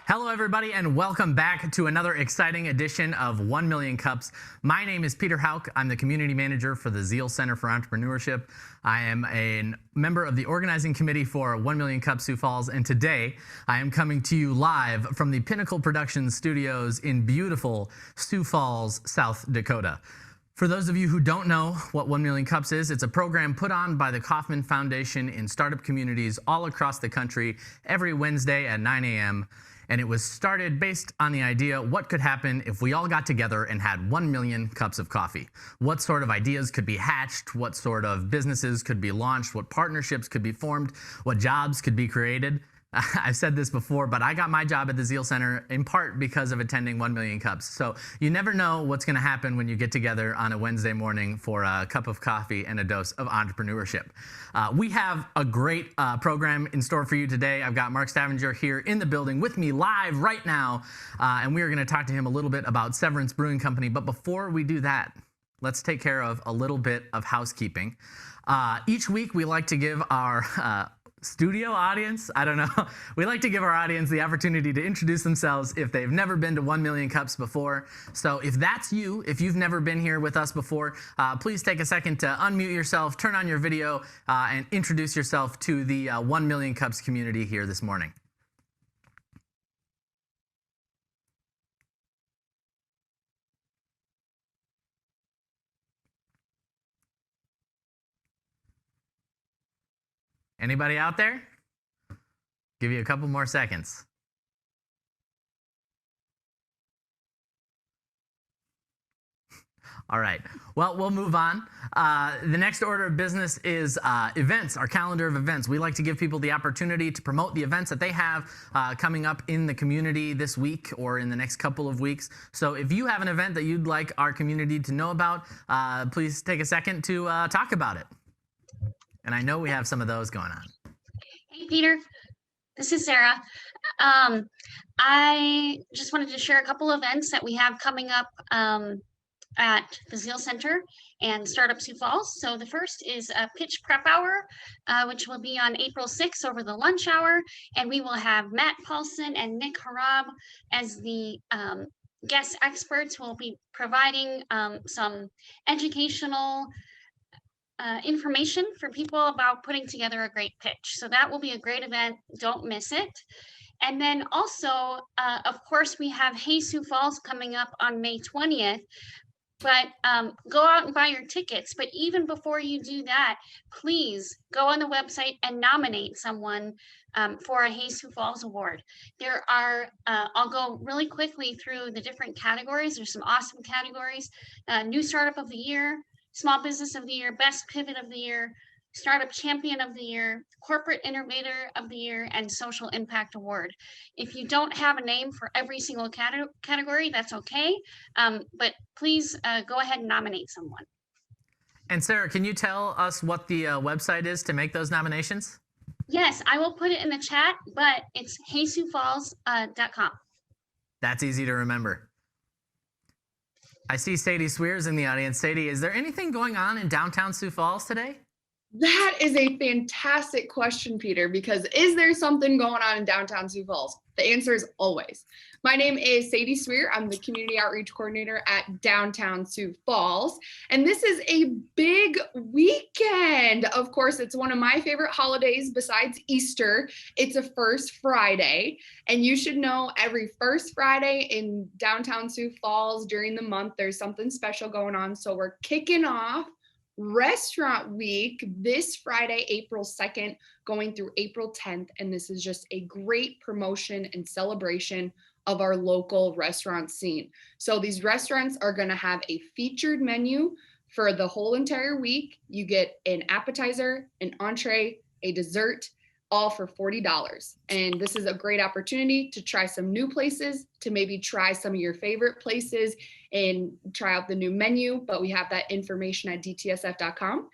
Hello, everybody, and welcome back to another exciting edition of 1 Million Cups. My name is Peter Hauk. I'm the community manager for the Zeal Center for Entrepreneurship. I am a member of the organizing committee for 1 Million Cups Sioux Falls, and today I am coming to you live from the Pinnacle Productions studios in beautiful Sioux Falls, South Dakota. For those of you who don't know what 1 Million Cups is, it's a program put on by the Kauffman Foundation in startup communities all across the country every Wednesday at 9 a.m. And it was started based on the idea, what could happen if we all got together and had 1 million cups of coffee? What sort of ideas could be hatched? What sort of businesses could be launched? What partnerships could be formed? What jobs could be created? I've said this before, but I got my job at the Zeal Center in part because of attending 1 Million Cups. So you never know what's going to happen when you get together on a Wednesday morning for a cup of coffee and a dose of entrepreneurship. We have a great program in store for you today. I've got Mark Stavenger here in the building with me live right now, and we are going to talk to him a little bit about Severance Brewing Company. But before we do that, let's take care of a little bit of housekeeping. Each week, we like to give our studio audience, I don't know. We like to give our audience the opportunity to introduce themselves if they've never been to 1 Million Cups before. So if that's you, if you've never been here with us before, please take a second to unmute yourself, turn on your video, and introduce yourself to the 1 Million Cups community here this morning. Anybody out there? Give you a couple more seconds. All right. Well, we'll move on. The next order of business is events, our calendar of events. We like to give people the opportunity to promote the events that they have coming up in the community this week or in the next couple of weeks. So if you have an event that you'd like our community to know about, please take a second to talk about it. And I know we have some of those going on. Hey, Peter. This is Sarah. I just wanted to share a couple events that we have coming up at the Zeal Center and Startup Sioux Falls. So the first is a pitch prep hour, which will be on April 6th over the lunch hour. And we will have Matt Paulson and Nick Harab as the guest experts who will be providing some educational information for people about putting together a great pitch. So that will be a great event. Don't miss it. And then also, of course, we have Hey Sioux Falls coming up on May 20th. But go out and buy your tickets. But even before you do that, please go on the website and nominate someone for a Hey Sioux Falls award. There are, I'll go really quickly through the different categories. There's some awesome categories. New Startup of the Year, Small Business of the Year, Best Pivot of the Year, Startup Champion of the Year, Corporate Innovator of the Year, and Social Impact Award. If you don't have a name for every single category, that's okay. But please go ahead and nominate someone. And Sarah, can you tell us what the website is to make those nominations? Yes, I will put it in the chat, but it's heysiouxfalls.com. That's easy to remember. I see Sadie Swears in the audience. Sadie, is there anything going on in downtown Sioux Falls today? That is a fantastic question, Peter, because is there something going on in downtown Sioux Falls? The answer is always. My name is Sadie Swear. I'm the Community Outreach Coordinator at downtown Sioux Falls. And this is a big weekend. Of course, it's one of my favorite holidays besides Easter. It's a first Friday. And you should know every first Friday in downtown Sioux Falls during the month, there's something special going on. So we're kicking off Restaurant Week this Friday, April 2nd, going through April 10th. And this is just a great promotion and celebration of our local restaurant scene. So these restaurants are going to have a featured menu for the whole entire week. You get an appetizer, an entree, a dessert, all for $40. And this is a great opportunity to try some new places to maybe try some of your favorite places and try out the new menu, but we have that information at dtsf.com.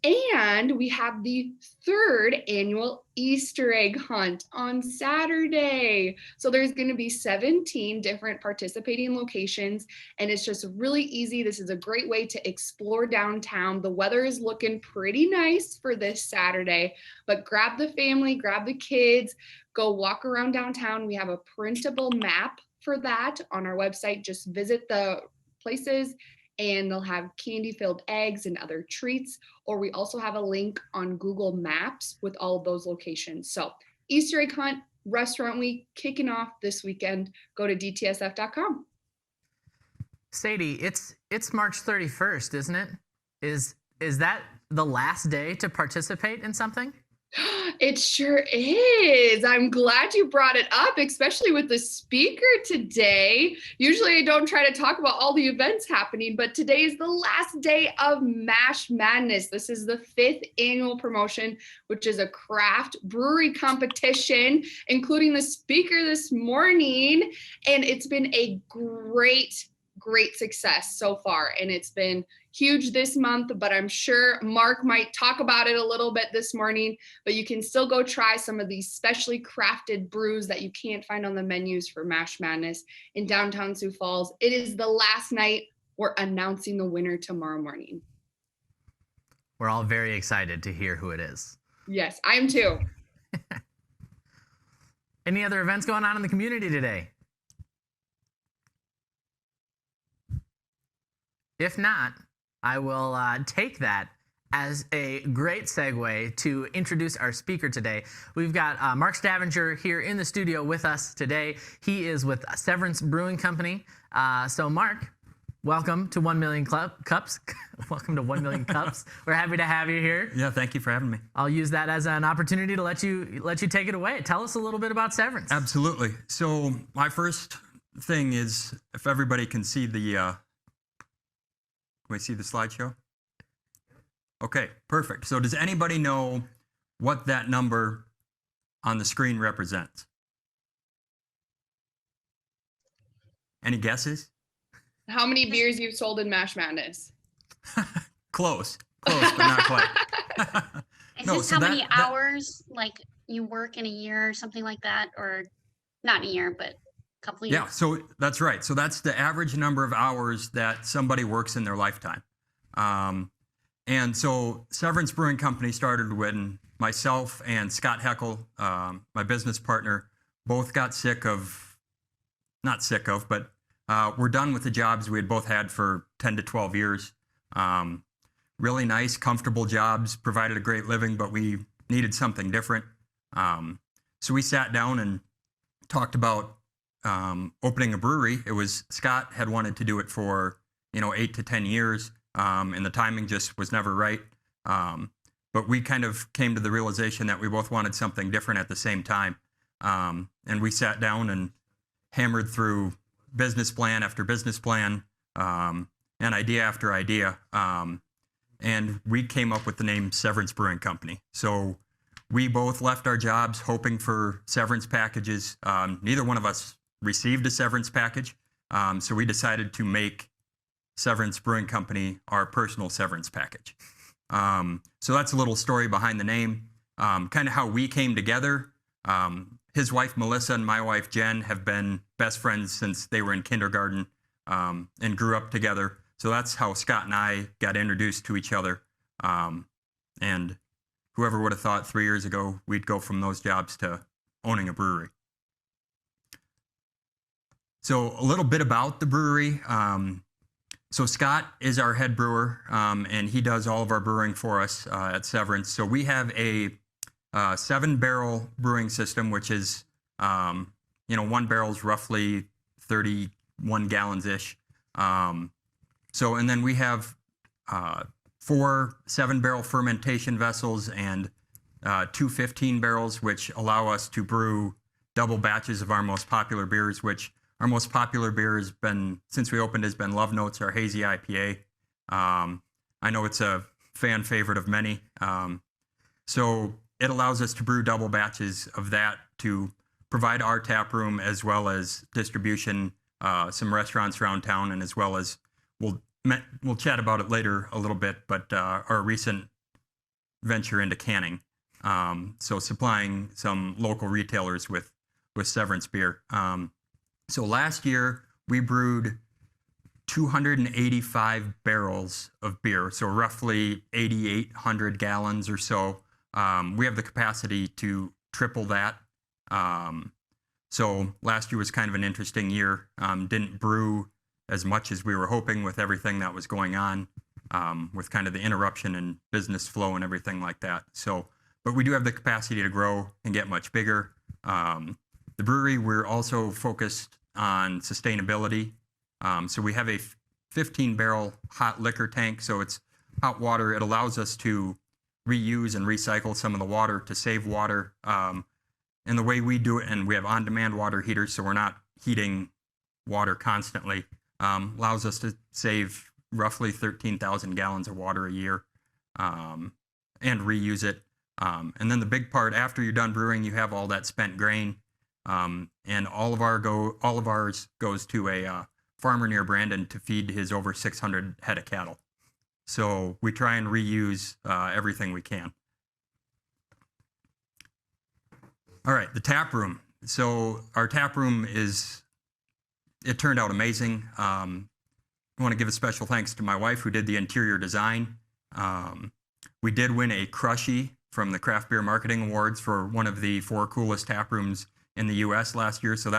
And we have the 3rd annual Easter egg hunt on Saturday. So there's going to be 17 different participating locations, and it's just really easy. This is a great way to explore downtown. The weather is looking pretty nice for this Saturday, but grab the family, grab the kids, go walk around downtown. We have a printable map for that on our website. Just visit the places and they'll have candy-filled eggs and other treats. Or we also have a link on Google Maps with all of those locations. So Easter egg hunt, restaurant week kicking off this weekend. Go to dtsf.com. Sadie, it's March 31st, isn't it? Is that the last day to participate in something? It sure is. I'm glad you brought it up, especially with the speaker today. Usually I don't try to talk about all the events happening, but today is the last day of Mash Madness. This is the 5th annual promotion, which is a craft brewery competition, including the speaker this morning. And it's been a great success so far. And it's been huge this month, but I'm sure Mark might talk about it a little bit this morning, but you can still go try some of these specially crafted brews that you can't find on the menus for Mash Madness in downtown Sioux Falls. It is the last night. We're announcing the winner tomorrow morning. We're all very excited to hear who it is. Yes, I am too. Any other events going on in the community today? If not, I will take that as a great segue to introduce our speaker today. We've got Mark Stavenger here in the studio with us today. He is with Severance Brewing Company. So Mark, welcome to 1 Million Cups. Welcome to 1 Million Cups. We're happy to have you here. Yeah, thank you for having me. I'll use that as an opportunity to let you take it away. Tell us a little bit about Severance. Absolutely. So my first thing is, if everybody can see the, can we see the slideshow? Okay, perfect. So does anybody know what that number on the screen represents? Any guesses? How many beers you've sold in Mash Madness? Close, but not quite. Is No, this so how that- many that- hours like you work in a year or something like that? Or not in a year, but a couple of years? Yeah, so that's right. So that's the average number of hours that somebody works in their lifetime. And so Severance Brewing Company started when myself and Scott Heckel, my business partner, both got but we're done with the jobs we had both had for 10 to 12 years. Really nice, comfortable jobs, provided a great living, but we needed something different. So we sat down and talked about opening a brewery. It was Scott had wanted to do it for 8 to 10 years, and the timing just was never right. But we kind of came to the realization that we both wanted something different at the same time, and we sat down and hammered through business plan after business plan, and idea after idea, and we came up with the name Severance Brewing Company. So we both left our jobs hoping for severance packages. Neither one of us received a severance package, so we decided to make Severance Brewing Company our personal severance package. So that's a little story behind the name, kind of how we came together. His wife Melissa and my wife Jen have been best friends since they were in kindergarten, and grew up together. So that's how Scott and I got introduced to each other. And whoever would have thought 3 years ago we'd go from those jobs to owning a brewery. So a little bit about the brewery. So Scott is our head brewer, and he does all of our brewing for us at Severance. So we have a 7-barrel brewing system, which is, one barrel is roughly 31 gallons-ish. And then we have 4 7-barrel fermentation vessels and 2 15-barrels, which allow us to brew double batches of our most popular beers, which our most popular beer has been, since we opened, has been Love Notes, our hazy IPA. I know it's a fan favorite of many. So it allows us to brew double batches of that to provide our tap room as well as distribution, some restaurants around town, and as well as we'll chat about it later a little bit, but our recent venture into canning. So supplying some local retailers with Severance beer. So last year we brewed 285 barrels of beer, so roughly 8,800 gallons or so. We have the capacity to triple that. So last year was kind of an interesting year. Didn't brew as much as we were hoping with everything that was going on, with kind of the interruption in business flow and everything like that. So, but we do have the capacity to grow and get much bigger. The brewery, we're also focused on sustainability. So we have a 15-barrel hot liquor tank. So it's hot water. It allows us to reuse and recycle some of the water to save water. And the way we do it, and we have on-demand water heaters, so we're not heating water constantly, allows us to save roughly 13,000 gallons of water a year, and reuse it. And then the big part, after you're done brewing, you have all that spent grain, and all of ours goes to a farmer near Brandon to feed his over 600 head of cattle. So we try and reuse everything we can. All right, the tap room. So our tap room it turned out amazing. I want to give a special thanks to my wife who did the interior design. We did win a Crushie from the Craft Beer Marketing Awards for one of the 4 coolest tap rooms in the U.S. last year. So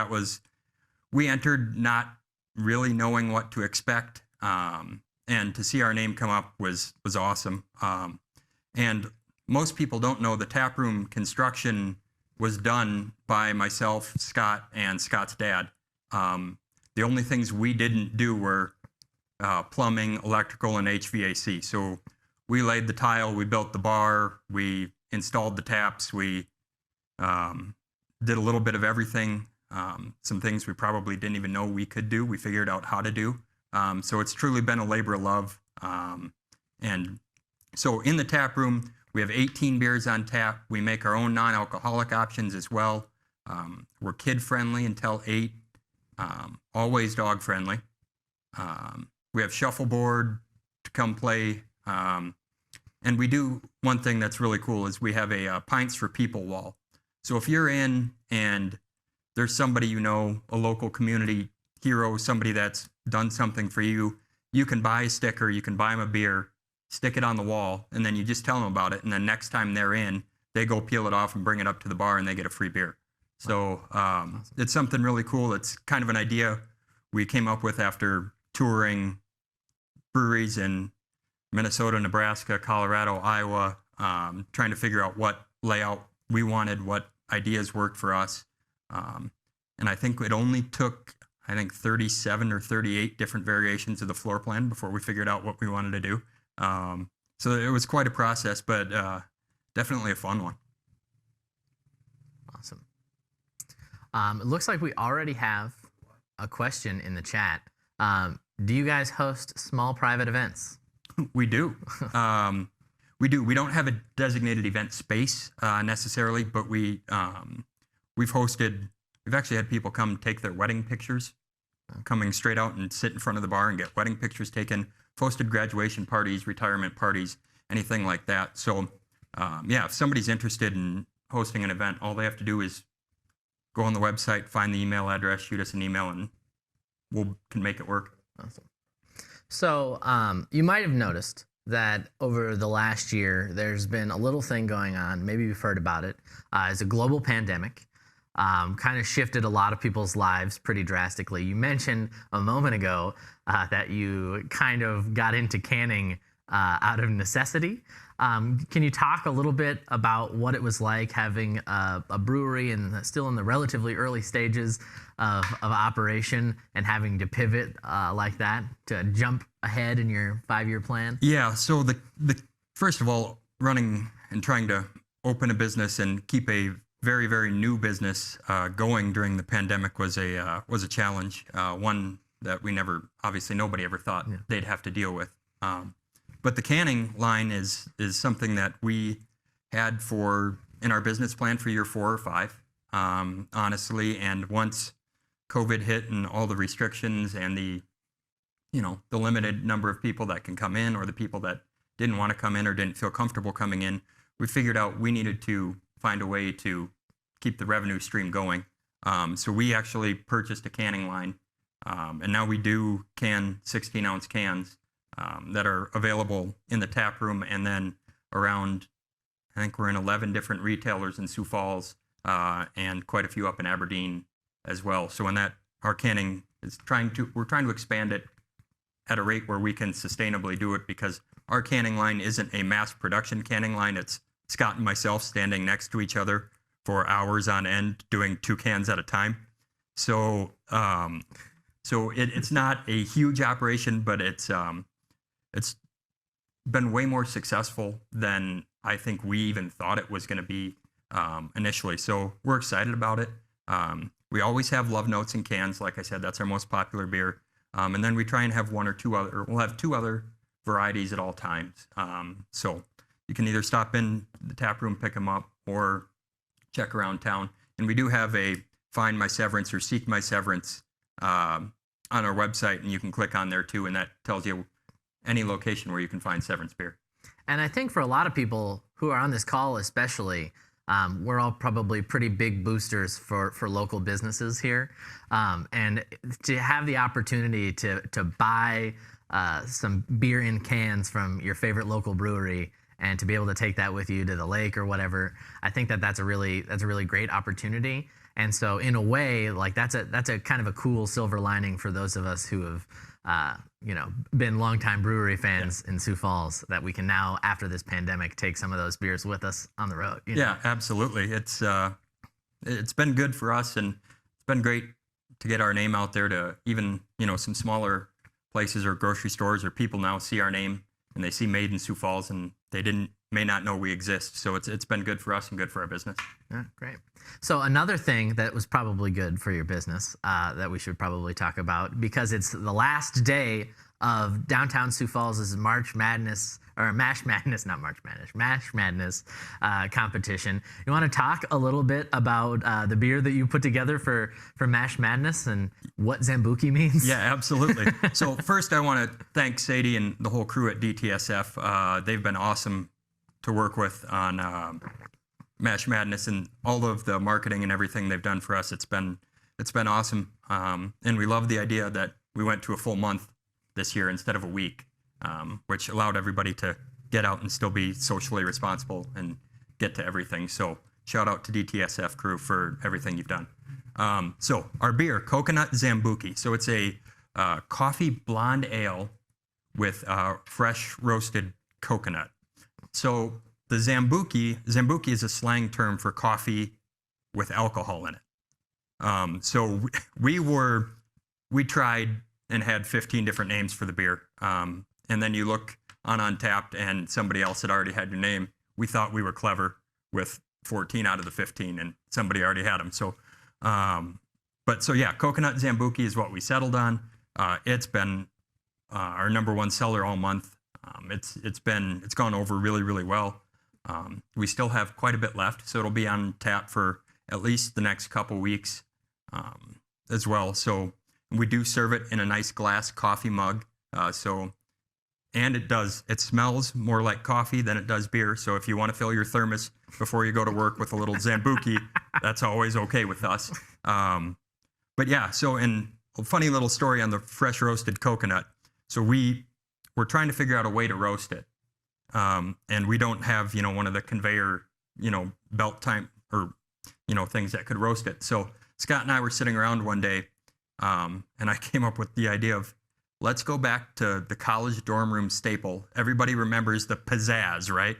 we entered not really knowing what to expect. And to see our name come up was awesome. And most people don't know the tap room construction was done by myself, Scott, and Scott's dad. The only things we didn't do were plumbing, electrical, and HVAC. So we laid the tile, we built the bar, we installed the taps, we did a little bit of everything. Some things we probably didn't even know we could do, we figured out how to do. So it's truly been a labor of love. And so in the tap room, we have 18 beers on tap. We make our own non-alcoholic options as well. We're kid-friendly until 8, always dog-friendly. We have shuffleboard to come play. And we do one thing that's really cool is we have a Pints for People wall. So if you're in and there's somebody you know, a local community hero, somebody that's done something for you, you can buy a sticker, you can buy them a beer, stick it on the wall, and then you just tell them about it. And then next time they're in, they go peel it off and bring it up to the bar and they get a free beer. So it's something really cool. It's kind of an idea we came up with after touring breweries in Minnesota, Nebraska, Colorado, Iowa, trying to figure out what layout we wanted, what ideas worked for us. And I think it only took, 37 or 38 different variations of the floor plan before we figured out what we wanted to do. So it was quite a process, but definitely a fun one. Awesome. It looks like we already have a question in the chat. Do you guys host small private events? We do. We do. We don't have a designated event space necessarily, but we've actually had people come take their wedding pictures, coming straight out and sit in front of the bar and get wedding pictures taken, hosted graduation parties, retirement parties, anything like that. So, if somebody's interested in hosting an event, all they have to do is go on the website, find the email address, shoot us an email, and we can make it work. Awesome. So you might have noticed that over the last year, there's been a little thing going on. Maybe you've heard about it. It's a global pandemic. Kind of shifted a lot of people's lives pretty drastically. You mentioned a moment ago that you kind of got into canning out of necessity. Can you talk a little bit about what it was like having a brewery and still in the relatively early stages of operation and having to pivot like that to jump ahead in your 5-year plan? Yeah, so the first of all, running and trying to open a business and keep a very, very new business going during the pandemic was a challenge, one that obviously nobody ever thought they'd have to deal with. But the canning line is something that we had in our business plan for year 4 or 5. honestly. And once COVID hit and all the restrictions and the limited number of people that can come in, or the people that didn't want to come in or didn't feel comfortable coming in, we figured out we needed to find a way to keep the revenue stream going. So we actually purchased a canning line, and now we do can 16-ounce cans that are available in the tap room, and then around, I think we're in 11 different retailers in Sioux Falls, and quite a few up in Aberdeen as well. So in that, our canning is we're trying to expand it at a rate where we can sustainably do it, because our canning line isn't a mass production canning line. It's Scott and myself standing next to each other for hours on end doing 2 cans at a time. So it's not a huge operation, but it's been way more successful than I think we even thought it was going to be initially. So we're excited about it. We always have Love Notes in cans. Like I said, that's our most popular beer. And then we try and have we'll have 2 other varieties at all times. So you can either stop in the tap room, pick them up, or check around town. And we do have a Find My Severance or Seek My Severance on our website, and you can click on there too, and that tells you any location where you can find Severance beer. And I think for a lot of people who are on this call especially, we're all probably pretty big boosters for local businesses here. And to have the opportunity to buy some beer in cans from your favorite local brewery, and to be able to take that with you to the lake or whatever, I think that's a really great opportunity. And so in a way, like that's a kind of a cool silver lining for those of us who have been longtime brewery fans in Sioux Falls, that we can now, after this pandemic, take some of those beers with us on the road. Yeah, absolutely. It's been good for us, and it's been great to get our name out there to even some smaller places or grocery stores, or people now see our name and they see Made in Sioux Falls, and they may not know we exist. So it's been good for us and good for our business. Yeah, great. So another thing that was probably good for your business that we should probably talk about, because it's the last day of downtown Sioux Falls' March Madness, or Mash Madness, not March Madness, Mash Madness competition. You want to talk a little bit about the beer that you put together for Mash Madness and what Zambuki means? Yeah, absolutely. So first I want to thank Sadie and the whole crew at DTSF. They've been awesome to work with on Mash Madness, and all of the marketing and everything they've done for us. It's been awesome. And we love the idea that we went to a full month this year instead of a week, which allowed everybody to get out and still be socially responsible and get to everything. So shout out to DTSF crew for everything you've done. So our beer, Coconut Zambuki. So it's a coffee blonde ale with fresh roasted coconut. So the Zambuki is a slang term for coffee with alcohol in it. So we tried and had 15 different names for the beer. And then you look on Untappd and somebody else had already had your name. We thought we were clever with 14 out of the 15, and somebody already had them. So, Coconut Zambuki is what we settled on. It's been our #1 seller all month. It's gone over really, really well. We still have quite a bit left, so it'll be on tap for at least the next couple weeks as well. So we do serve it in a nice glass coffee mug. And it smells more like coffee than it does beer. So if you want to fill your thermos before you go to work with a little Zambuki, that's always okay with us. And a funny little story on the fresh roasted coconut. So we're trying to figure out a way to roast it. And we don't have, one of the conveyor, belt time or, things that could roast it. So Scott and I were sitting around one day, and I came up with the idea of, let's go back to the college dorm room staple. Everybody remembers the pizzazz, right?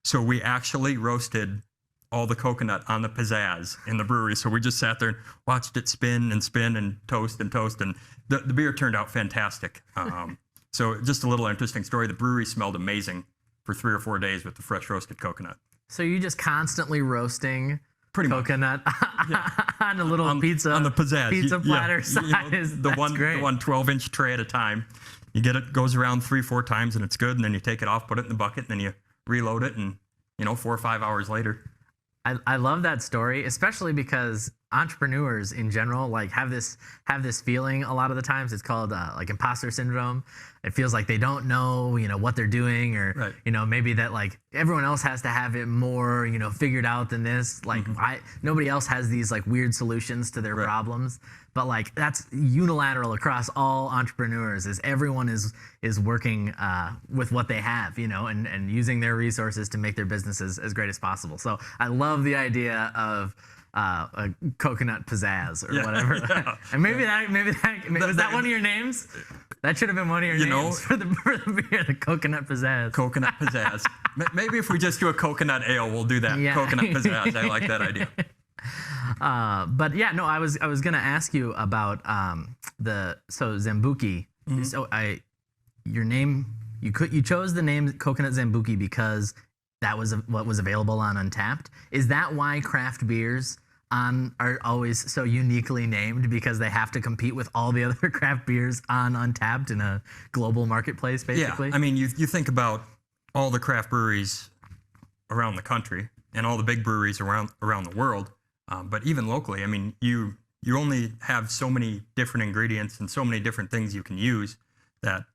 So we actually roasted all the coconut on the pizzazz in the brewery. So we just sat there and watched it spin and spin and toast. And the beer turned out fantastic. So just a little interesting story. The brewery smelled amazing for 3 or 4 days with the fresh roasted coconut. So you're just constantly roasting pretty coconut on a little on the pizzazz pizza platter size. The one 12-inch tray at a time. You get it, goes around 3-4 times, and it's good. And then you take it off, put it in the bucket, and then you reload it, and 4 or 5 hours later, I love that story, especially because entrepreneurs in general like have this feeling a lot of the times. It's called like imposter syndrome. It feels like they don't know, what they're doing, or Right. maybe that like everyone else has to have it more, figured out than this. Like nobody else has these like weird solutions to their Right. problems. But like that's unilateral across all entrepreneurs. Is everyone is working with what they have, and using their resources to make their businesses as great as possible. So I love the idea of a coconut pizzazz or whatever. Yeah. And maybe that was that one of your names? That should have been one of your names for the beer, the coconut pizzazz. Coconut pizzazz. Maybe if we just do a coconut ale, we'll do that. Yeah. Coconut pizzazz. I like that idea. But yeah, no, I was gonna ask you about Zambuki. So your name, you chose the name Coconut Zambuki because that was what was available on Untapped. Is that why craft beers are always so uniquely named, because they have to compete with all the other craft beers on Untapped in a global marketplace, basically? Yeah, I mean, you think about all the craft breweries around the country and all the big breweries around the world, but even locally, I mean, you only have so many different ingredients and so many different things you can use that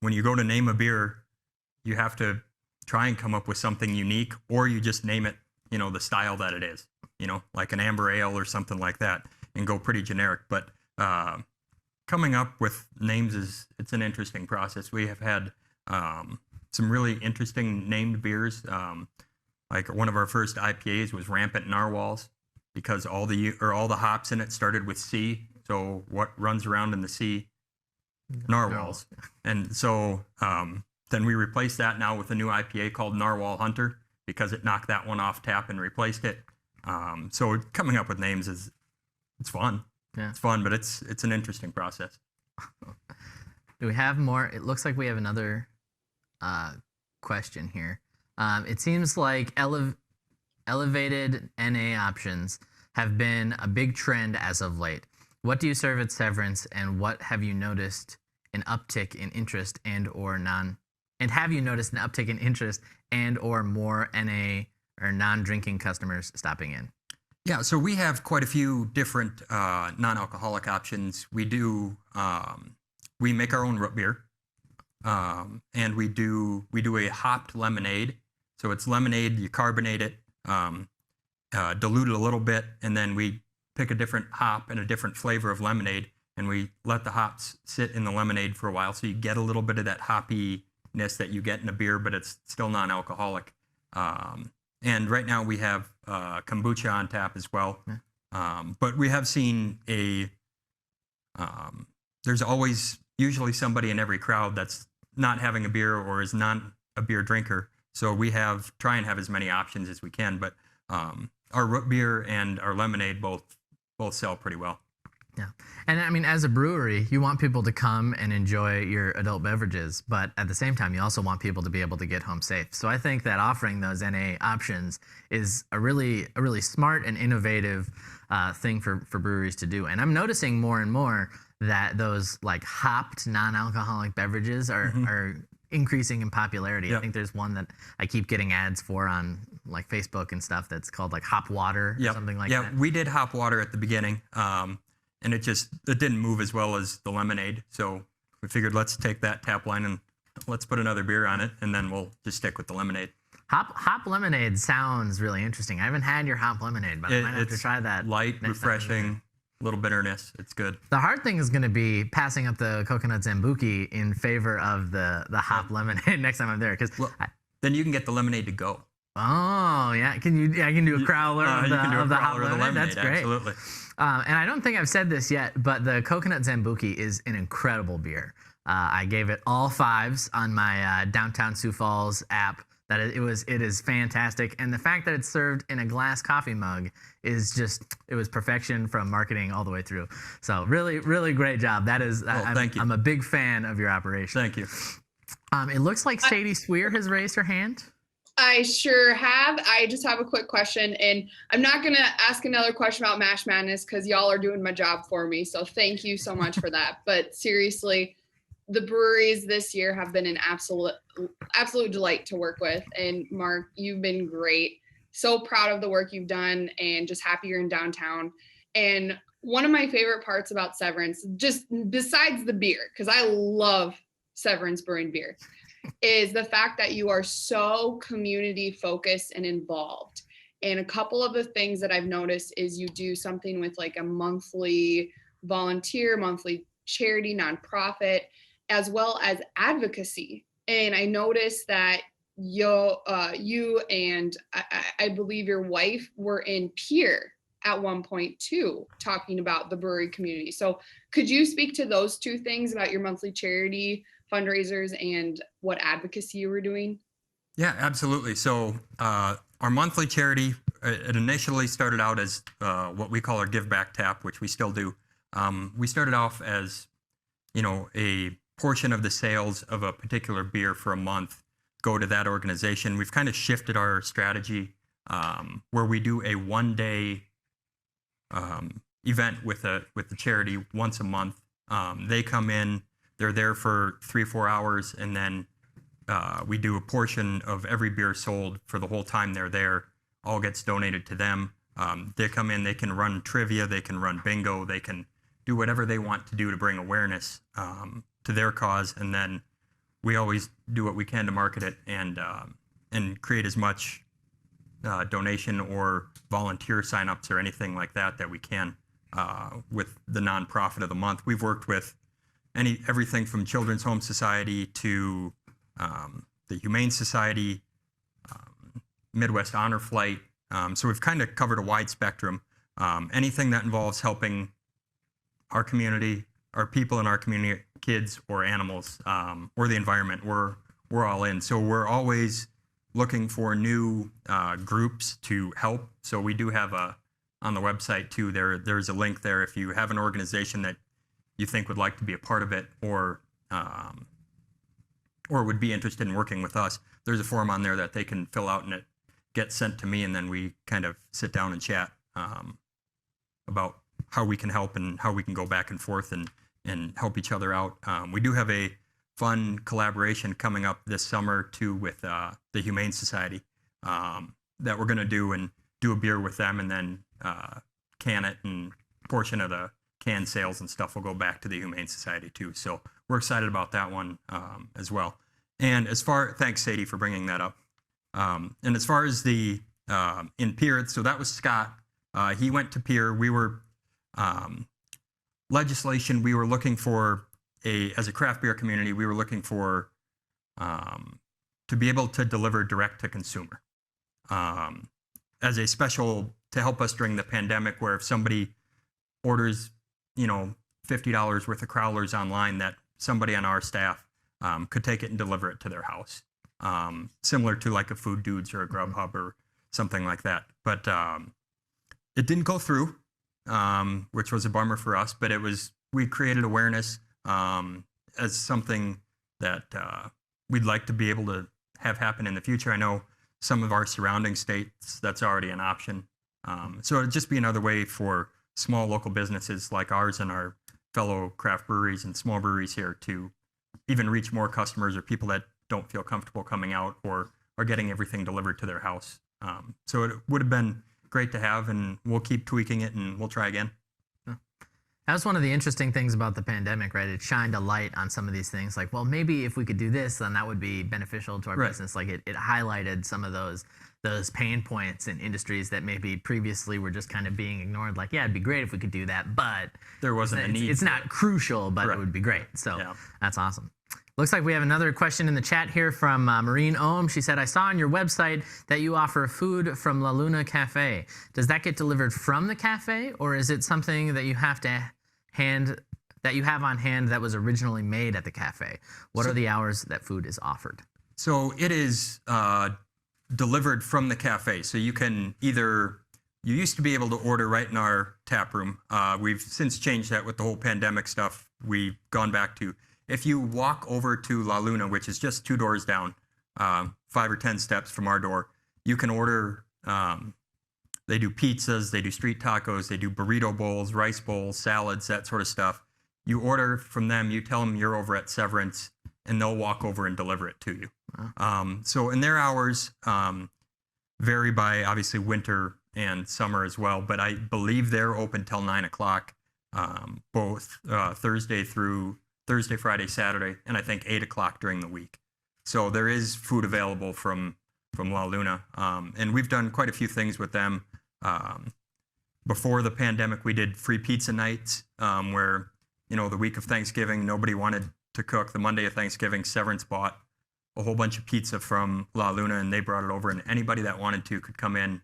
when you go to name a beer, you have to try and come up with something unique, or you just name it, the style that it is, like an amber ale or something like that, and go pretty generic. But coming up with names it's an interesting process. We have had some really interesting named beers. Like one of our first IPAs was Rampant Narwhals, because all the hops in it started with C. So what runs around in the sea? Narwhals. And so then we replaced that now with a new IPA called Narwhal Hunter, because it knocked that one off tap and replaced it. So coming up with names it's fun. Yeah. It's fun, but it's an interesting process. Do we have more? It looks like we have another question here. It seems like elevated NA options have been a big trend as of late. What do you serve at Severance, and what have you noticed an uptick in interest have you noticed an uptick in interest and or more NA or non-drinking customers stopping in? Yeah, so we have quite a few different non-alcoholic options. We do we make our own root beer, and we do a hopped lemonade. So it's lemonade, you carbonate it, dilute it a little bit, and then we pick a different hop and a different flavor of lemonade, and we let the hops sit in the lemonade for a while, so you get a little bit of that hoppiness that you get in a beer, but it's still non-alcoholic. And right now we have kombucha on tap as well. Yeah. But we have seen there's always usually somebody in every crowd that's not having a beer or is not a beer drinker. So we try and have as many options as we can. But our root beer and our lemonade both sell pretty well. Yeah. And I mean, as a brewery, you want people to come and enjoy your adult beverages, but at the same time, you also want people to be able to get home safe. So I think that offering those NA options is a really smart and innovative thing for breweries to do. And I'm noticing more and more that those like hopped non-alcoholic beverages are increasing in popularity. Yep. I think there's one that I keep getting ads for on like Facebook and stuff that's called like Hop Water or something like that. Yeah, we did Hop Water at the beginning. And it didn't move as well as the lemonade. So we figured let's take that tap line and let's put another beer on it, and then we'll just stick with the lemonade. Hop lemonade sounds really interesting. I haven't had your hop lemonade, but I might have to try that. Light, refreshing, little bitterness. It's good. The hard thing is going to be passing up the coconut Zambuki in favor of the hop lemonade next time I'm there. Then you can get the lemonade to go. Oh yeah, I can do a crowler of the hop lemonade. That's great. Absolutely. And I don't think I've said this yet, but the coconut Zambuki is an incredible beer. I gave it all 5s on my Downtown Sioux Falls app. It is fantastic, and the fact that it's served in a glass coffee mug it was perfection from marketing all the way through. So really, really great job. That is, thank you. I'm a big fan of your operation. Thank you. It looks like Sadie Sweer has raised her hand. I sure have. I just have a quick question, and I'm not going to ask another question about Mash Madness because y'all are doing my job for me. So thank you so much for that. But seriously, the breweries this year have been an absolute delight to work with. And Mark, you've been great. So proud of the work you've done and just happy you're in downtown. And one of my favorite parts about Severance, just besides the beer, because I love Severance Brewing beer, is the fact that you are so community focused and involved. And a couple of the things that I've noticed is you do something with like a monthly volunteer, monthly charity, nonprofit, as well as advocacy. And I noticed that you and I believe your wife were in Pier at one point too, talking about the brewery community. So could you speak to those two things about your monthly charity fundraisers and what advocacy you were doing? Yeah, absolutely. So our monthly charity, it initially started out as what we call our Give Back Tap, which we still do. We started off as, a portion of the sales of a particular beer for a month go to that organization. We've kind of shifted our strategy where we do a one-day event with the charity once a month. They come in, they're there for 3-4 hours, and then we do a portion of every beer sold for the whole time they're there. All gets donated to them. They come in, they can run trivia, they can run bingo, they can do whatever they want to do to bring awareness to their cause, and then we always do what we can to market it and create as much donation or volunteer signups or anything like that we can with the nonprofit of the month. We've worked with everything from Children's Home Society to the Humane Society, Midwest Honor Flight. So we've kind of covered a wide spectrum. Anything that involves helping our community, our people in our community, kids or animals, or the environment, we're all in. So we're always looking for new groups to help. So we do have on the website too, there's a link there if you have an organization that you think would like to be a part of it or would be interested in working with us. There's a form on there that they can fill out and it gets sent to me, and then we kind of sit down and chat about how we can help and how we can go back and forth and help each other out. We do have a fun collaboration coming up this summer too with the Humane Society that we're going to do a beer with them and then can it, and portion of the can sales and stuff will go back to the Humane Society too. So we're excited about that one as well. And thanks Sadie for bringing that up. And as far as the in Pier, so that was Scott. He went to Pier. We were legislation. We were looking for as a craft beer community, we were looking for to be able to deliver direct to consumer as a special to help us during the pandemic, where if somebody orders, $50 worth of crowlers online, that somebody on our staff could take it and deliver it to their house, similar to like a Food Dudes or a Grubhub or something like that. But it didn't go through, which was a bummer for us. But we created awareness as something that we'd like to be able to have happen in the future. I know some of our surrounding states, that's already an option. So it'd just be another way for small local businesses like ours and our fellow craft breweries and small breweries here to even reach more customers or people that don't feel comfortable coming out or are getting everything delivered to their house. So it would have been great to have, and we'll keep tweaking it and we'll try again. That was one of the interesting things about the pandemic, right? It shined a light on some of these things. Like, well, maybe if we could do this, then that would be beneficial to our business. Like it highlighted some of those pain points in industries that maybe previously were just kind of being ignored. Like, yeah, it'd be great if we could do that, but there wasn't a need. It's not crucial, but it would be great. So That's awesome. Looks like we have another question in the chat here from Maureen Ohm. She said, I saw on your website that you offer food from La Luna Cafe. Does that get delivered from the cafe, or is it something that you have on hand that was originally made at the cafe? What are the hours that food is offered? So it is delivered from the cafe. So you can you used to be able to order right in our tap room. We've since changed that with the whole pandemic stuff. We've gone back to, if you walk over to La Luna, which is just 2 doors down, 5 or 10 steps from our door, you can order, they do pizzas, they do street tacos, they do burrito bowls, rice bowls, salads, that sort of stuff. You order from them, you tell them you're over at Severance, and they'll walk over and deliver it to you. Wow. So in their hours, vary by obviously winter and summer as well, but I believe they're open till 9 o'clock, both Thursday, Friday, Saturday, and I think 8 o'clock during the week. So there is food available from La Luna, and we've done quite a few things with them. Before the pandemic, we did free pizza nights, where, the week of Thanksgiving, nobody wanted to cook. The Monday of Thanksgiving, Severance bought a whole bunch of pizza from La Luna, and they brought it over, and anybody that wanted to could come in,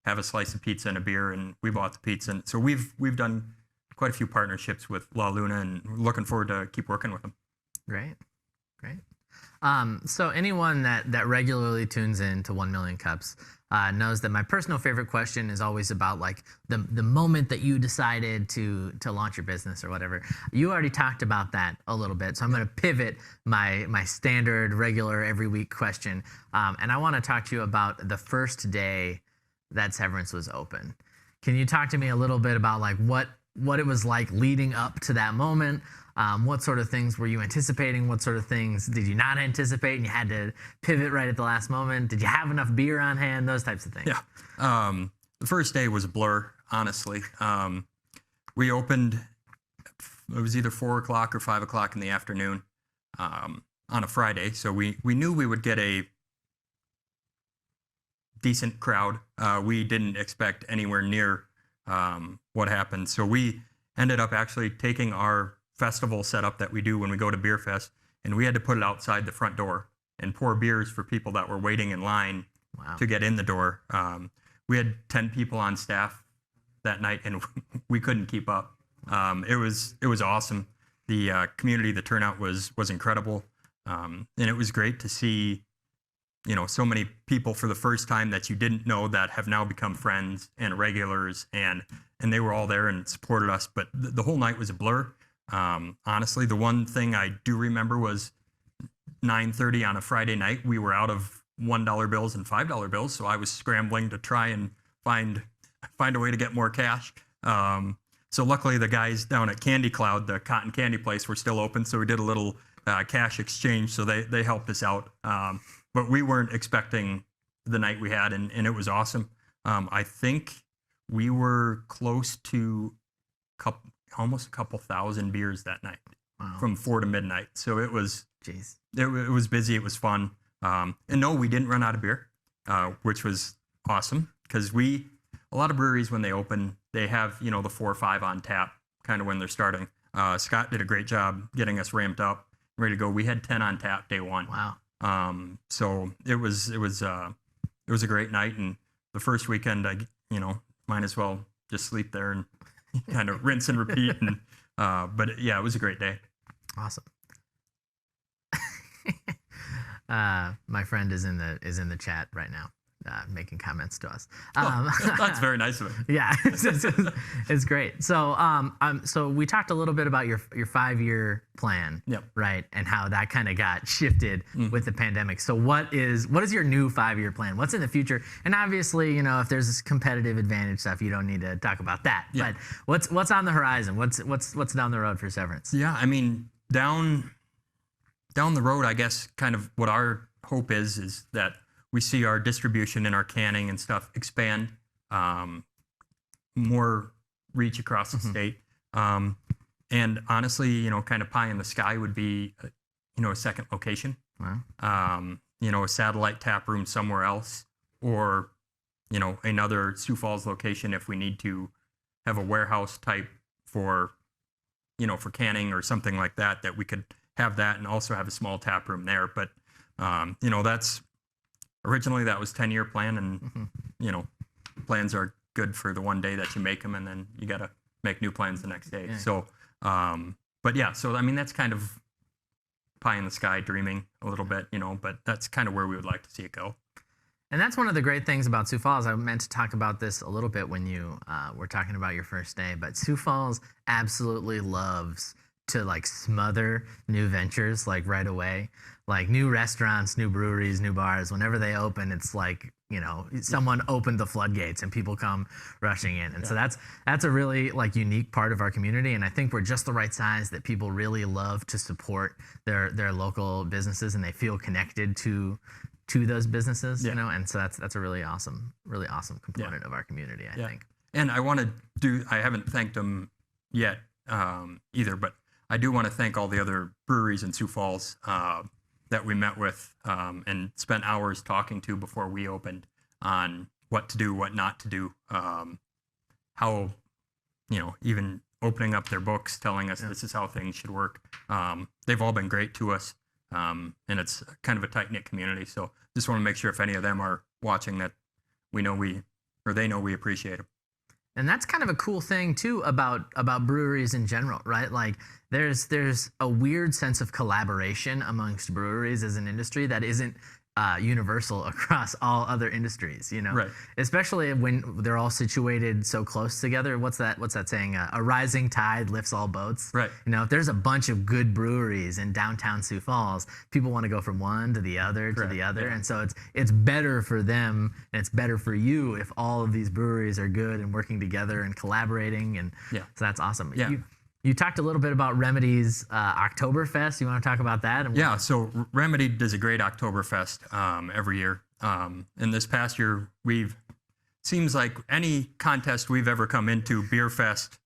have a slice of pizza and a beer, and we bought the pizza. And so we've done quite a few partnerships with La Luna, and we're looking forward to keep working with them. Great. So anyone that regularly tunes in to 1 Million Cups knows that my personal favorite question is always about like the moment that you decided to launch your business or whatever. You already talked about that a little bit, so I'm going to pivot my standard, regular, every week question, and I want to talk to you about the first day that Severance was open. Can you talk to me a little bit about like what it was like leading up to that moment? What sort of things were you anticipating? What sort of things did you not anticipate and you had to pivot right at the last moment? Did you have enough beer on hand? Those types of things. Yeah. The first day was a blur, honestly. We opened, it was either 4 o'clock or 5 o'clock in the afternoon on a Friday. So we knew we would get a decent crowd. We didn't expect anywhere near what happened. So we ended up actually taking our festival setup that we do when we go to Beer Fest, and we had to put it outside the front door and pour beers for people that were waiting in line to get in the door. We had 10 people on staff that night, and we couldn't keep up. It was awesome. The community, the turnout was incredible, and it was great to see, so many people for the first time that you didn't know that have now become friends and regulars, and they were all there and supported us. But the whole night was a blur. Honestly, the one thing I do remember was 9:30 on a Friday night. We were out of $1 bills and $5 bills, so I was scrambling to try and find a way to get more cash. So luckily, the guys down at Candy Cloud, the cotton candy place, were still open, so we did a little cash exchange. So they helped us out, but we weren't expecting the night we had, and it was awesome. I think we were close to almost a couple thousand beers that night. Wow. From 4 to midnight. So it was, it was busy. It was fun. And no, we didn't run out of beer, which was awesome, because a lot of breweries, when they open, they have, the 4 or 5 on tap kind of when they're starting. Scott did a great job getting us ramped up, ready to go. We had 10 on tap day one. Wow. So it was a great night. And the first weekend, I might as well just sleep there and kind of rinse and repeat. And but yeah, it was a great day. Awesome. My friend is in the chat right now, making comments to us. That's very nice of him. Yeah, it's great. So so we talked a little bit about your 5-year plan, yep, right, and how that kind of got shifted with the pandemic. So what is your new 5-year plan? What's in the future? And obviously, if there's this competitive advantage stuff, you don't need to talk about that. Yeah. But what's on the horizon? What's down the road for Severance? Yeah, I mean, down the road, I guess kind of what our hope is that we see our distribution and our canning and stuff expand, more reach across the state. And honestly, kind of pie in the sky would be, a second location. Wow. A satellite tap room somewhere else, or, another Sioux Falls location if we need to have a warehouse type for canning or something like that we could have that and also have a small tap room there. But, that's originally that was 10-year plan, and, plans are good for the one day that you make them, and then you got to make new plans the next day. Yeah. So, but yeah, so, I mean, that's kind of pie in the sky dreaming a little bit, but that's kind of where we would like to see it go. And that's one of the great things about Sioux Falls. I meant to talk about this a little bit when you were talking about your first day, but Sioux Falls absolutely loves to like smother new ventures like right away. Like new restaurants, new breweries, new bars, whenever they open, it's like, someone opened the floodgates and people come rushing in. And so that's a really like unique part of our community. And I think we're just the right size that people really love to support their local businesses, and they feel connected to to those businesses, Yeah. you know, and so that's a really awesome component of our community, I think. And I want to I haven't thanked them yet either, but I do want to thank all the other breweries in Sioux Falls that we met with and spent hours talking to before we opened on what to do, what not to do, how, you know, even opening up their books, telling us this is how things should work. They've all been great to us, and it's kind of a tight-knit community. So just want to make sure if any of them are watching that they know we appreciate them. And that's kind of a cool thing too about breweries in general, right? Like there's a weird sense of collaboration amongst breweries as an industry that isn't universal across all other industries, you know, Right. Especially when they're all situated so close together. What's that saying? A rising tide lifts all boats. Right. You know, if there's a bunch of good breweries in downtown Sioux Falls, people want to go from one to the other to the other, Yeah. and so it's better for them and it's better for you if all of these breweries are good and working together and collaborating, and so that's awesome. Yeah. You talked a little bit about Remedy's Oktoberfest. You want to talk about that? Yeah, so Remedy does a great Oktoberfest every year. And this past year, seems like any contest we've ever come into, beer fest,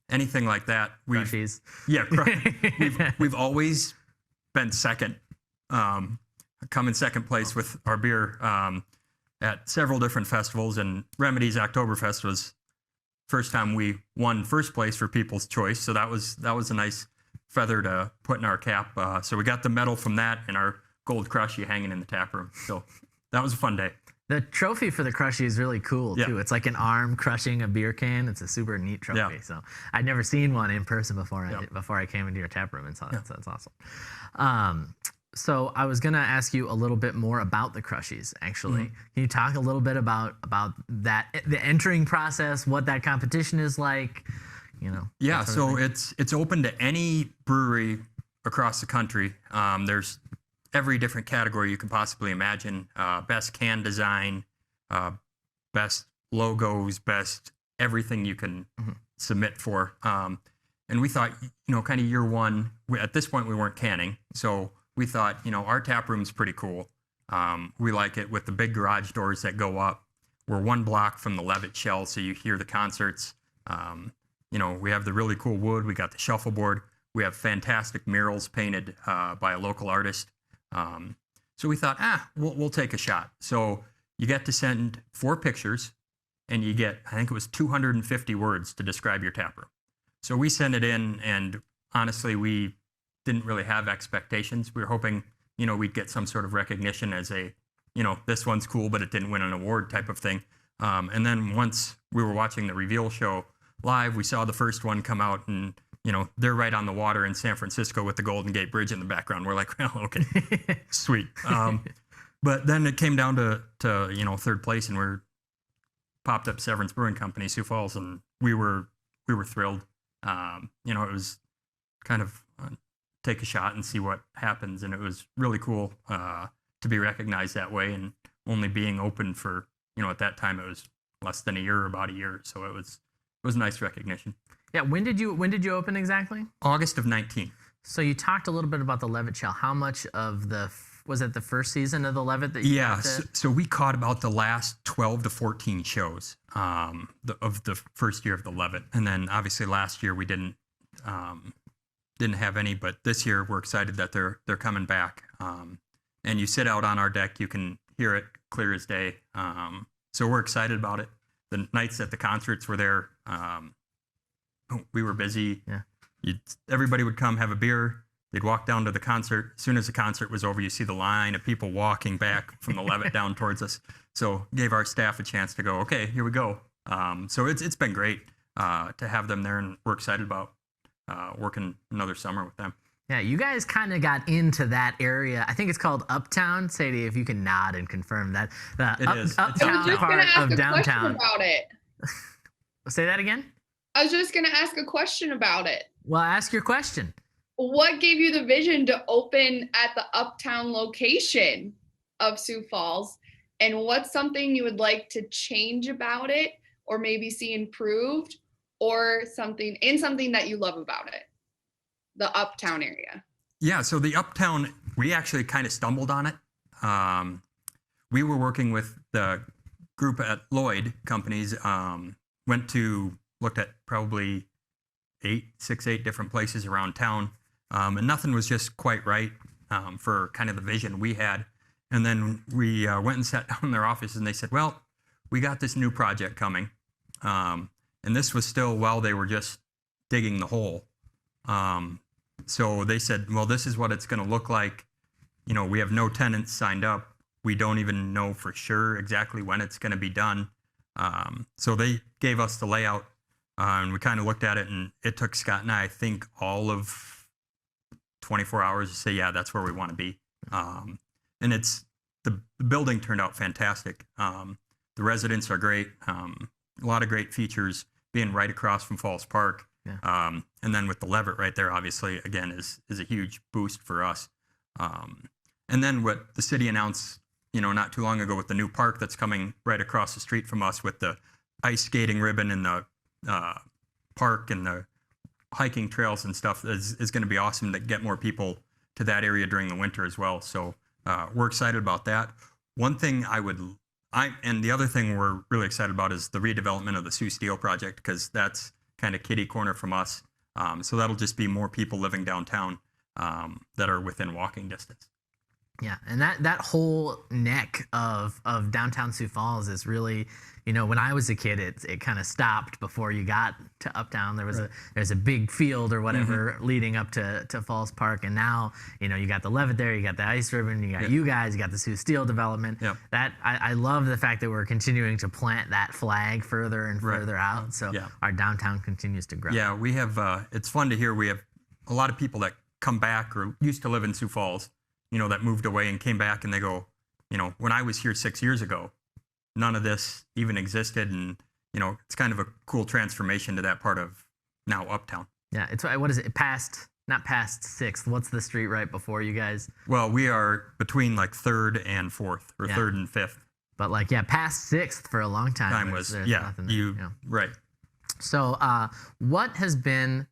anything like that, Crushies. we've always been second, come in second place with our beer at several different festivals. And Remedy's Oktoberfest was first time we won first place for People's Choice, so that was a nice feather to put in our cap. So we got the medal from that and our gold crushie hanging in the tap room. So that was a fun day. The trophy for the crushie is really cool too. It's like an arm crushing a beer can. It's a super neat trophy. Yeah. So I'd never seen one in person before I came into your tap room and saw it. So that's awesome. So I was gonna ask you a little bit more about the crushies. Actually, Can you talk a little bit about that, the entering process, what that competition is like? You know. Yeah. So it's open to any brewery across the country. There's every different category you can possibly imagine. Best can design, best logos, best everything you can submit for. And we thought, you know, kind of year one. At this point, we weren't canning, so we thought, you know, our tap room's pretty cool. We like it with the big garage doors that go up. We're one block from the Levitt Shell, so you hear the concerts. You know, we have the really cool wood. We got the shuffleboard. We have fantastic murals painted by a local artist. So we thought, we'll take a shot. So you get to send 4 pictures, and you get, I think it was 250 words to describe your tap room. So we sent it in, and honestly, we didn't really have expectations. We were hoping, you know, we'd get some sort of recognition as a, you know, this one's cool, but it didn't win an award type of thing. And then once we were watching the reveal show live, we saw the first one come out, and, you know, they're right on the water in San Francisco with the Golden Gate Bridge in the background. We're like, well, okay, sweet. But then it came down to, you know, third place, and we're popped up Severance Brewing Company, Sioux Falls, and we were thrilled. You know, it was kind of take a shot and see what happens, and it was really cool to be recognized that way, and only being open for, you know, at that time it was less than a year or about a year, so it was nice recognition. Yeah. When did you open exactly? August of 19. So you talked a little bit about the Levitt Shell. How much of was it the first season of the Levitt that you got to? So we caught about the last 12 to 14 shows of the first year of the Levitt, and then obviously last year we didn't have any, but this year we're excited that they're coming back. And you sit out on our deck, you can hear it clear as day. So we're excited about it. The nights that the concerts were there, we were busy. Yeah. Everybody would come have a beer. They'd walk down to the concert. As soon as the concert was over, you see the line of people walking back from the Levitt down towards us. So gave our staff a chance to go, okay, here we go. So it's been great to have them there, and we're excited about working another summer with them. Yeah, you guys kind of got into that area. I think it's called Uptown. Sadie, if you can nod and confirm that. It is. Uptown I was just part gonna ask of a downtown. question about it. Say that again? I was just gonna ask a question about it. Well, ask your question. What gave you the vision to open at the Uptown location of Sioux Falls? And what's something you would like to change about it, or maybe see improved, or something that you love about it? The Uptown area. Yeah, so the Uptown We actually kind of stumbled on it. We were working with the group at Lloyd Companies, looked at probably 8 different places around town, and nothing was just quite right for kind of the vision we had. And then we went and sat down in their office, and they said, well, we got this new project coming. And this was still while they were just digging the hole. So they said, well, this is what it's going to look like. We have no tenants signed up. We don't even know for sure exactly when it's going to be done. So they gave us the layout, and we kind of looked at it, and it took Scott and I think, all of 24 hours to say, yeah, that's where we want to be. And the building turned out fantastic. The residents are great. A lot of great features, being right across from Falls Park. Yeah. And then with the Levitt right there, obviously, again, is a huge boost for us. And then what the city announced, not too long ago, with the new park that's coming right across the street from us, with the ice skating ribbon and the park and the hiking trails and stuff, is going to be awesome to get more people to that area during the winter as well. So we're excited about that. One thing and the other thing we're really excited about is the redevelopment of the Sioux Steel project, because that's kind of kitty corner from us. So that'll just be more people living downtown that are within walking distance. Yeah, and that whole neck of downtown Sioux Falls is really, when I was a kid, it kind of stopped before you got to Uptown. There's a big field or whatever leading up to Falls Park, and now you got the Levitt there, you got the ice ribbon, you got you guys, you got the Sioux Steel development. Yep. That I love the fact that we're continuing to plant that flag further and further out, so our downtown continues to grow. Yeah, we have. It's fun to hear. We have a lot of people that come back or used to live in Sioux Falls, that moved away and came back, and they go, when I was here 6 years ago, none of this even existed. And, it's kind of a cool transformation to that part of now Uptown. Yeah. It's, what is it? Not past 6th. What's the street right before you guys? Well, we are between like 3rd and 4th, or 3rd and 5th. But past 6th for a long time. Right. So what has been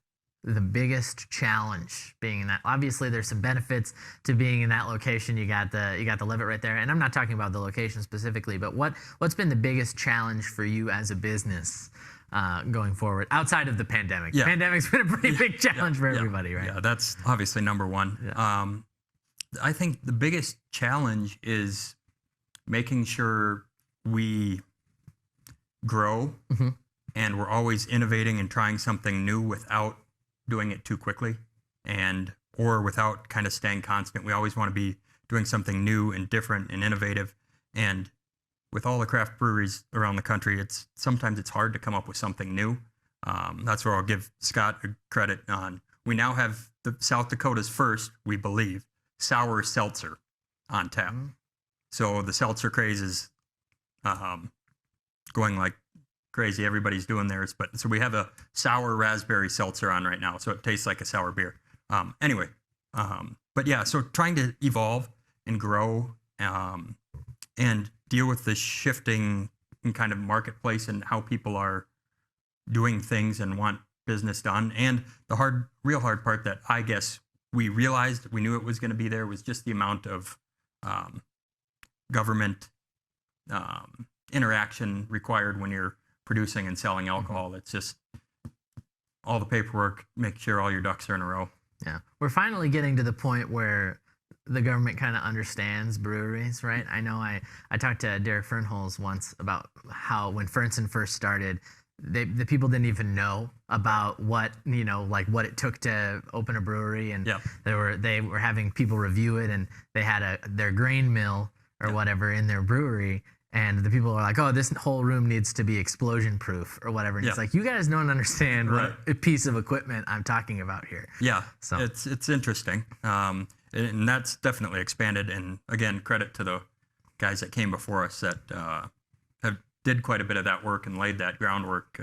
the biggest challenge being in that? Obviously there's some benefits to being in that location. You got the Levitt right there, and I'm not talking about the location specifically, but what's been the biggest challenge for you as a business going forward outside of the pandemic? The pandemic's been a pretty big challenge for everybody, right? Yeah, that's obviously number one. I think the biggest challenge is making sure we grow and we're always innovating and trying something new without doing it too quickly, or without kind of staying constant. We always want to be doing something new and different and innovative. And with all the craft breweries around the country, sometimes it's hard to come up with something new. That's where I'll give Scott a credit on. We now have the South Dakota's first, we believe, sour seltzer on tap. So the seltzer craze is going like crazy. Everybody's doing theirs, so we have a sour raspberry seltzer on right now, so it tastes like a sour beer. So trying to evolve and grow and deal with the shifting kind of marketplace and how people are doing things and want business done. And the real hard part that I guess we realized, we knew it was going to be there, was just the amount of government interaction required when you're producing and selling alcohol. It's just all the paperwork, make sure all your ducks are in a row. Yeah. We're finally getting to the point where the government kind of understands breweries, right? I know I talked to Derek Fernholz once about how when Fernson first started, the people didn't even know about what it took to open a brewery, and they were having people review it, and they had their grain mill or whatever in their brewery. And the people are like, oh, this whole room needs to be explosion proof or whatever. And it's like, you guys don't understand what a piece of equipment I'm talking about here. Yeah. So it's interesting. And that's definitely expanded. And again, credit to the guys that came before us that did quite a bit of that work and laid that groundwork.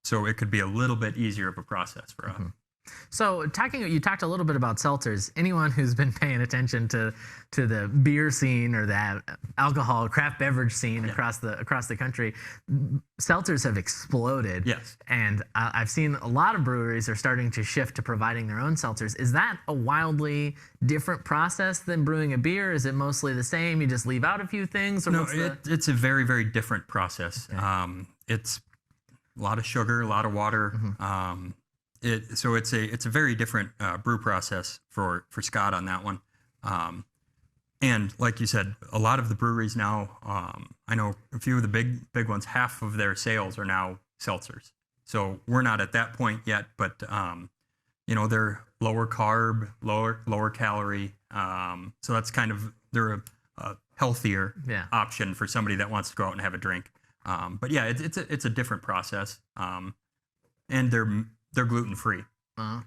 So it could be a little bit easier of a process for us. So you talked a little bit about seltzers. Anyone who's been paying attention to the beer scene or the alcohol craft beverage scene across the country, seltzers have exploded. Yes. And I've seen a lot of breweries are starting to shift to providing their own seltzers. Is that a wildly different process than brewing a beer? Is it mostly the same? You just leave out a few things? Or No, it's a very, very different process. Okay. It's a lot of sugar, a lot of water. Mm-hmm. So it's a very different brew process for Scott on that one. And like you said, a lot of the breweries now, I know a few of the big ones, half of their sales are now seltzers. So we're not at that point yet, but they're lower carb, lower calorie. So that's they're a healthier option for somebody that wants to go out and have a drink. But yeah, it's a different process, and they're gluten free.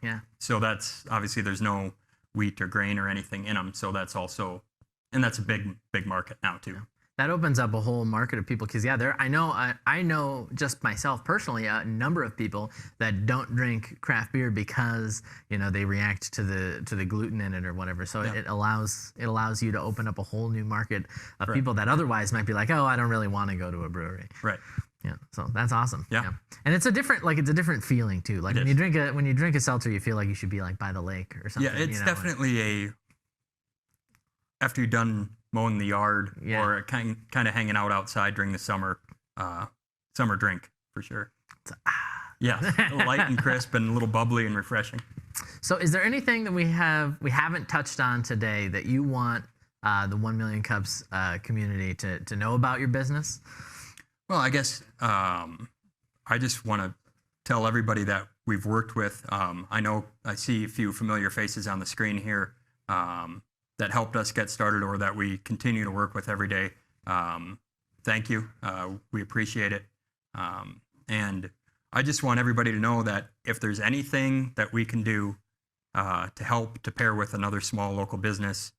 Yeah. So that's obviously there's no wheat or grain or anything in them. So that's also, and that's a big market now too. That opens up a whole market of people because I know just myself personally a number of people that don't drink craft beer because they react to the gluten in it or whatever. So it allows you to open up a whole new market of people that otherwise might be like, oh, I don't really want to go to a brewery. Right. Yeah, so that's awesome. Yeah. And it's a different feeling too. Like when you drink a seltzer, you feel like you should be like by the lake or something. Yeah, it's definitely after you're done mowing the yard or kind of hanging out outside during the summer drink for sure. Yeah, light and crisp and a little bubbly and refreshing. So is there anything that we haven't touched on today that you want the 1 Million Cups community to know about your business? Well, I guess I just want to tell everybody that we've worked with. I see a few familiar faces on the screen here that helped us get started or that we continue to work with every day. Thank you. We appreciate it. And I just want everybody to know that if there's anything that we can do to help to pair with another small local business,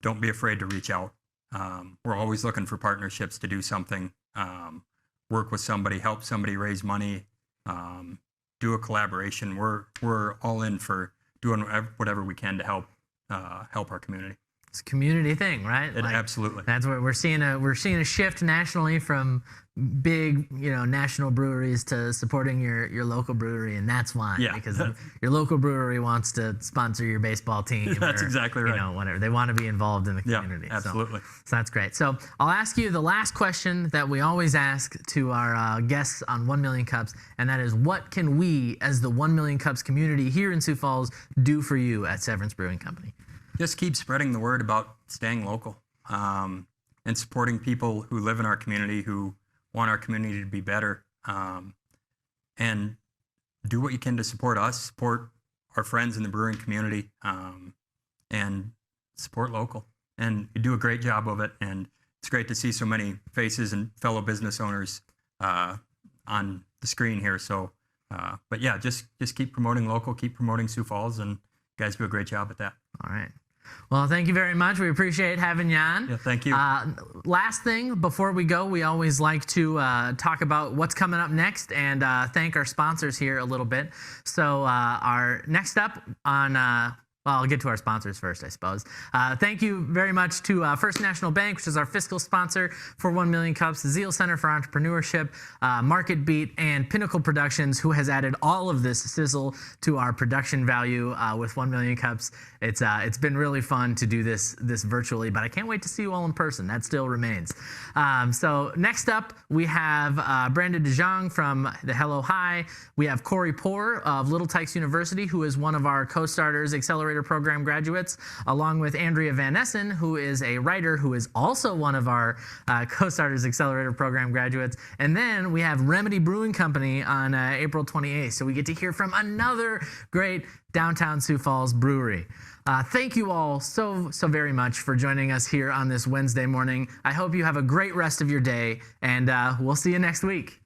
don't be afraid to reach out. We're always looking for partnerships to do something. Work with somebody, help somebody raise money, do a collaboration. We're all in for doing whatever we can to help our community. It's a community thing, right? Absolutely. That's what we're seeing a shift nationally from big, national breweries to supporting your local brewery, and that's why. Yeah. Because your local brewery wants to sponsor your baseball team. That's exactly right. Whatever. They want to be involved in the community. Yeah, absolutely. So that's great. So I'll ask you the last question that we always ask to our guests on 1 Million Cups, and that is, what can we, as the 1 Million Cups community here in Sioux Falls, do for you at Severance Brewing Company? Just keep spreading the word about staying local and supporting people who live in our community, who want our community to be better, and do what you can to support us, support our friends in the brewing community, and support local. And you do a great job of it, and it's great to see so many faces and fellow business owners on the screen here. So, but yeah, just keep promoting local, keep promoting Sioux Falls, and you guys do a great job at that. All right. Well, thank you very much. We appreciate having you on. Yeah, thank you. Last thing, before we go, we always like to talk about what's coming up next and thank our sponsors here a little bit. So our next up on... well, I'll get to our sponsors first, I suppose. Thank you very much to First National Bank, which is our fiscal sponsor for 1 Million Cups, the Zeal Center for Entrepreneurship, Market Beat, and Pinnacle Productions, who has added all of this sizzle to our production value with 1 Million Cups. It's been really fun to do this virtually, but I can't wait to see you all in person. That still remains. So next up, we have Brandon DeJong from the Hello High. We have Corey Poor of Little Tykes University, who is one of our co-starters, Accelerator Program graduates, along with Andrea Van Essen, who is a writer who is also one of our co-starters Accelerator Program graduates. And then we have Remedy Brewing Company on April 28th. So we get to hear from another great downtown Sioux Falls brewery. Thank you all so very much for joining us here on this Wednesday morning. I hope you have a great rest of your day, and we'll see you next week.